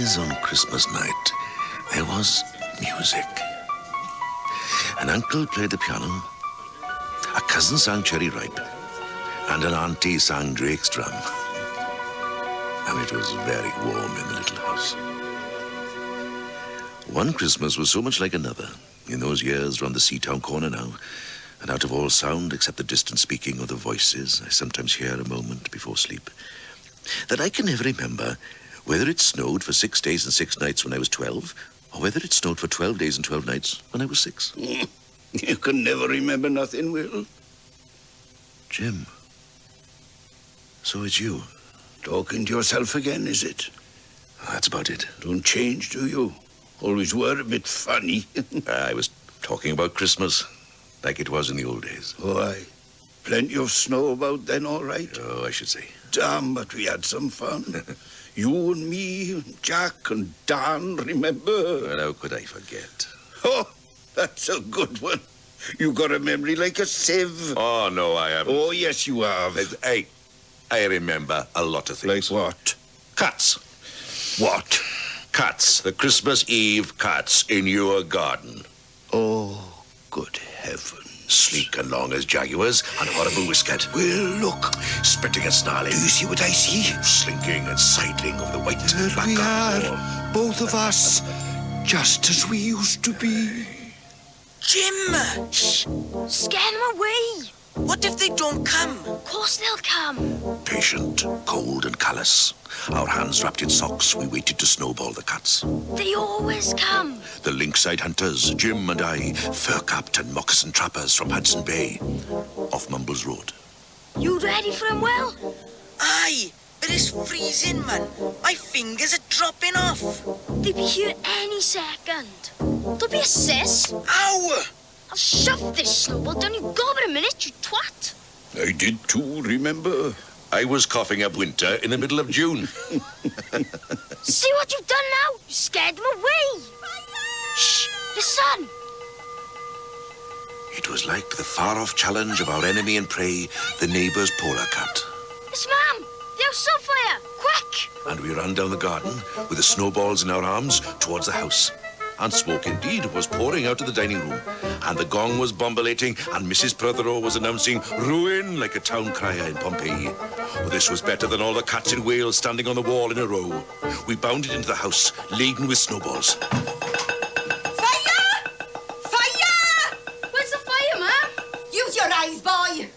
Always on Christmas night, there was music. An uncle played the piano, a cousin sang Cherry Ripe, and an auntie sang Drake's Drum. And it was very warm in the little house. One Christmas was so much like another. In those years round the Seatown corner now, and out of all sound except the distant speaking of the voices I sometimes hear a moment before sleep, that I can never remember whether it snowed for 6 days and 6 nights when I was 12, or whether it snowed for 12 days and 12 nights when I was 6. You can never remember nothing, Will. Jim, so it's you. Talking to yourself again, is it? That's about it. Don't change, do you? Always were a bit funny. I was talking about Christmas, like it was in the old days. Oh, aye. Plenty of snow about then, all right? Oh, I should say. Damn, but we had some fun. You and me, and Jack and Dan, remember? Well, how could I forget? Oh, that's a good one. You got a memory like a sieve. Oh, no, I haven't. Oh, yes, you have. Hey, I remember a lot of things. Like what? Cats. What? Cats. The Christmas Eve cats in your garden. Oh, good heavens. Sleek and long as jaguars and horrible whiskered. Well, look. Spitting and snarling. Do you see what I see? Slinking and sidling over the white There we are, both of us, just as we used to be. Jim! Shh! Scare them away! What if they don't come? Of course they'll come. Patient, cold and callous. Our hands wrapped in socks, we waited to snowball the cats. They always come. The Linkside hunters, Jim and I, fur-capped and moccasin trappers from Hudson Bay, off Mumbles Road. You ready for 'em, Will? Aye, but it's freezing, man. My fingers are dropping off. They'll be here any second. Don't be a sis. Ow! I'll shove this snowball down your gob in a minute, you twat. I did too, remember? I was coughing up winter in the middle of June. See what you've done now? You scared them away. Shh! The sun. It was like the far-off challenge of our enemy and prey, the neighbour's polar cat. It's Mum. The house on fire. Quick! And we ran down the garden with the snowballs in our arms towards the house. And smoke indeed was pouring out of the dining room. And the gong was bombulating, and Mrs. Prothero was announcing ruin like a town crier in Pompeii. Oh, this was better than all the cats in Wales standing on the wall in a row. We bounded into the house, laden with snowballs. Fire! Fire! Where's the fire, Mum? Use your eyes, boy.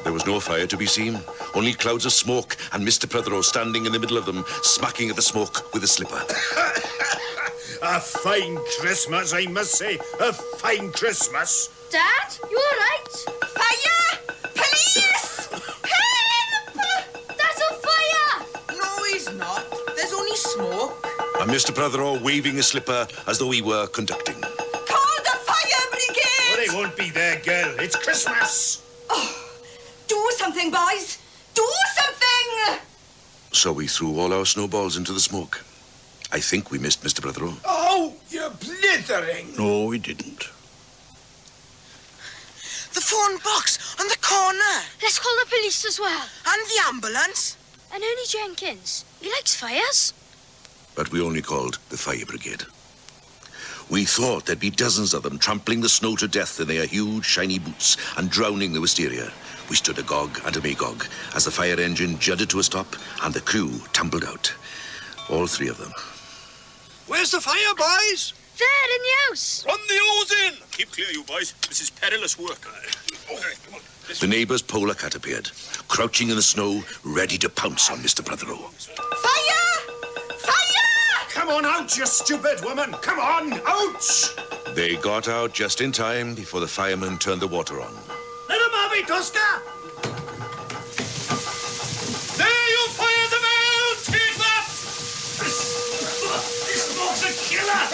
There was no fire to be seen, only clouds of smoke, and Mr. Prothero standing in the middle of them, smacking at the smoke with a slipper. A fine Christmas, I must say. A fine Christmas. Dad, you all right? Fire! Police! Help! That's on fire! No, he's not. There's only smoke. And Mr. Prothero waving a slipper as though he were conducting. Call the fire brigade! Oh, they won't be there, girl. It's Christmas. Oh, do something, boys. Do something! So we threw all our snowballs into the smoke. I think we missed Mr. Prothero. Oh, you're blithering. No, we didn't. The phone box on the corner. Let's call the police as well. And the ambulance. And Ernie Jenkins. He likes fires. But we only called the fire brigade. We thought there'd be dozens of them trampling the snow to death in their huge, shiny boots and drowning the wisteria. We stood agog and a magog as the fire engine judded to a stop and the crew tumbled out. All 3 of them. Where's the fire, boys? There, in the house. Run the hose in. Keep clear, you boys. This is perilous work. Come on. The neighbour's polar cat appeared, crouching in the snow, ready to pounce on Mr. Prothero. Fire! Fire! Come on out, you stupid woman. Come on, out! They got out just in time before the firemen turned the water on. Let him have it, Oscar. There, you fire them out! Keep up! This smoke's a killer!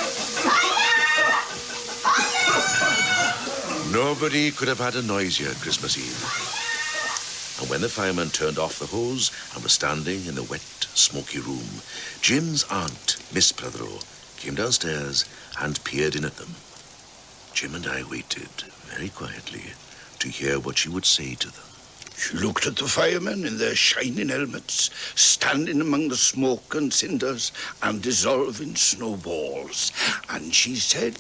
Nobody could have had a noisier Christmas Eve. And when the firemen turned off the hose and were standing in the wet, smoky room, Jim's aunt, Miss Prothero, came downstairs and peered in at them. Jim and I waited very quietly to hear what she would say to them. She looked at the firemen in their shining helmets, standing among the smoke and cinders and dissolving snowballs. And she said,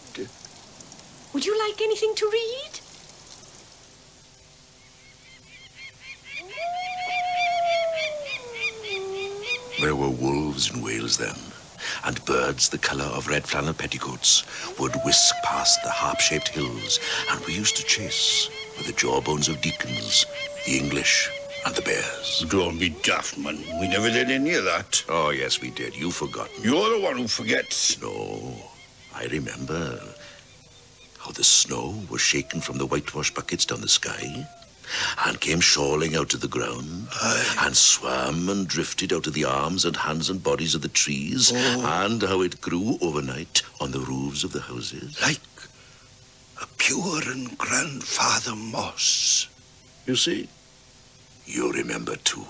Would you like anything to read? There were wolves in Wales then, and birds the colour of red flannel petticoats would whisk past the harp-shaped hills, and we used to chase with the jawbones of deacons, the English and the bears. Don't be daft, man. We never did any of that. Oh, yes, we did. You've forgotten. You're the one who forgets. No, I remember how the snow was shaken from the whitewash buckets down the sky and came shawling out of the ground and swam and drifted out of the arms and hands and bodies of the trees and how it grew overnight on the roofs of the houses. Like a pure and grandfather moss. You see, you remember too.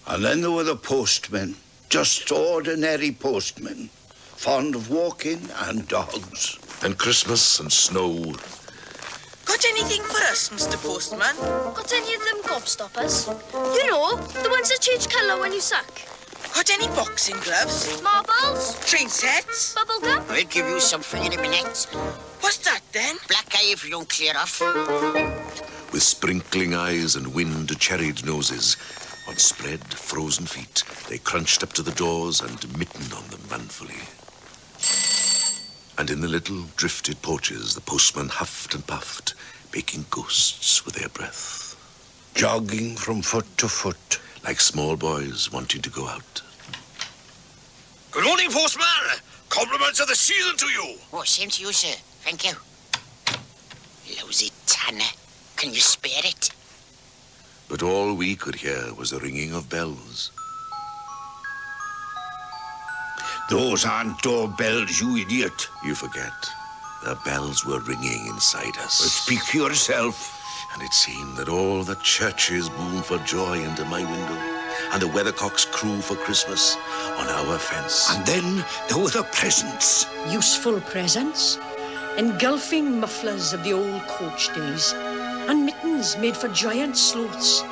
And then there were the postmen, just ordinary postmen, fond of walking and dogs. And Christmas and snow. Got anything for us, Mr. Postman? Got any of them gobstoppers? You know, the ones that change colour when you suck. Got any boxing gloves? Marbles? Train sets? Bubble gum? I'll give you something in a minute. What's that then? Black eye if you don't clear off. With sprinkling eyes and wind-cherried noses, on spread, frozen feet, they crunched up to the doors and mittened on them manfully. And in the little drifted porches, the postman huffed and puffed, making ghosts with their breath. Jogging from foot to foot. Like small boys wanting to go out. Good morning, postman. Compliments of the season to you. Oh, same to you, sir. Thank you. Lousy tanner. Can you spare it? But all we could hear was the ringing of bells. Those aren't doorbells, you idiot. You forget. The bells were ringing inside us. Speak for yourself. And it seemed that all the churches boomed for joy under my window, and the weathercocks crew for Christmas on our fence. And then there were the presents. Useful presents, engulfing mufflers of the old coach days, and mittens made for giant sloths,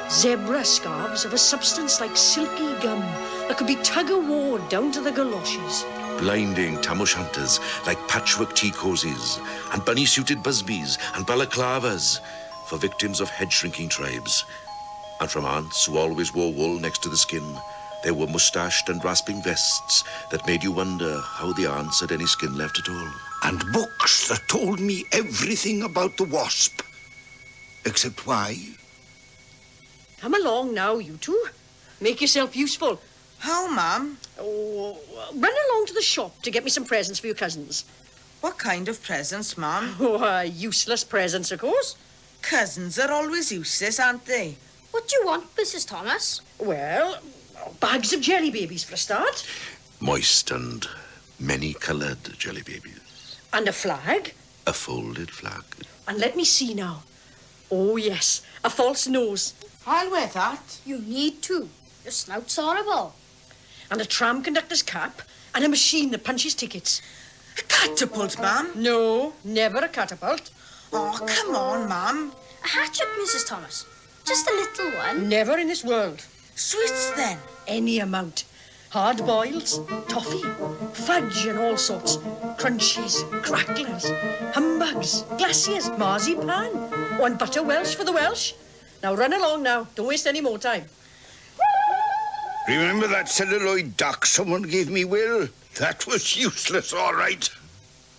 zebra scarves of a substance like silky gum that could be tug-of-war down to the galoshes. Blinding tam o' shanters like patchwork tea cozies, and bunny-suited busbies and balaclavas for victims of head-shrinking tribes. And from aunts who always wore wool next to the skin, there were moustached and rasping vests that made you wonder how the aunts had any skin left at all. And books that told me everything about the wasp. Except why. Come along now, you two. Make yourself useful. How, ma'am? Oh, run along to the shop to get me some presents for your cousins. What kind of presents, ma'am? Oh, useless presents, of course. Cousins are always useless, aren't they? What do you want, Mrs. Thomas? Well, bags of jelly babies for a start. Moist and many-coloured jelly babies. And a flag. A folded flag. And let me see now. Oh, yes, a false nose. I'll wear that. You need to. Your snout's horrible. And a tram conductor's cap. And a machine that punches tickets. A catapult, ma'am? No, never a catapult. Oh, come on, ma'am. A hatchet, Mrs. Thomas. Just a little one. Never in this world. Sweets, then. Any amount. Hard boils, toffee, fudge and all sorts. Crunchies, cracklers, humbugs, glaciers, marzipan. One butter Welsh for the Welsh. Now run along now. Don't waste any more time. Remember that celluloid duck someone gave me, Will? That was useless, all right.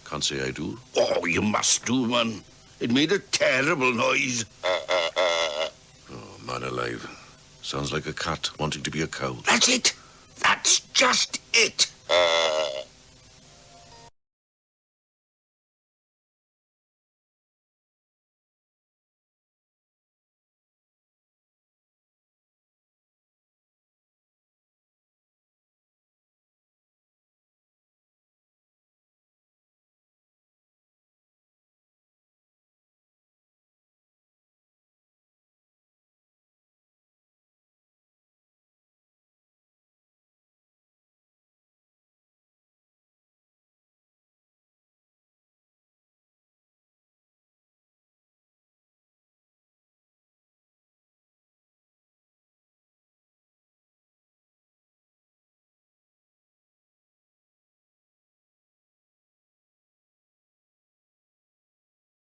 Can't say I do. Oh, you must do, man. It made a terrible noise. Oh, man alive. Sounds like a cat wanting to be a cow. That's it. That's just it.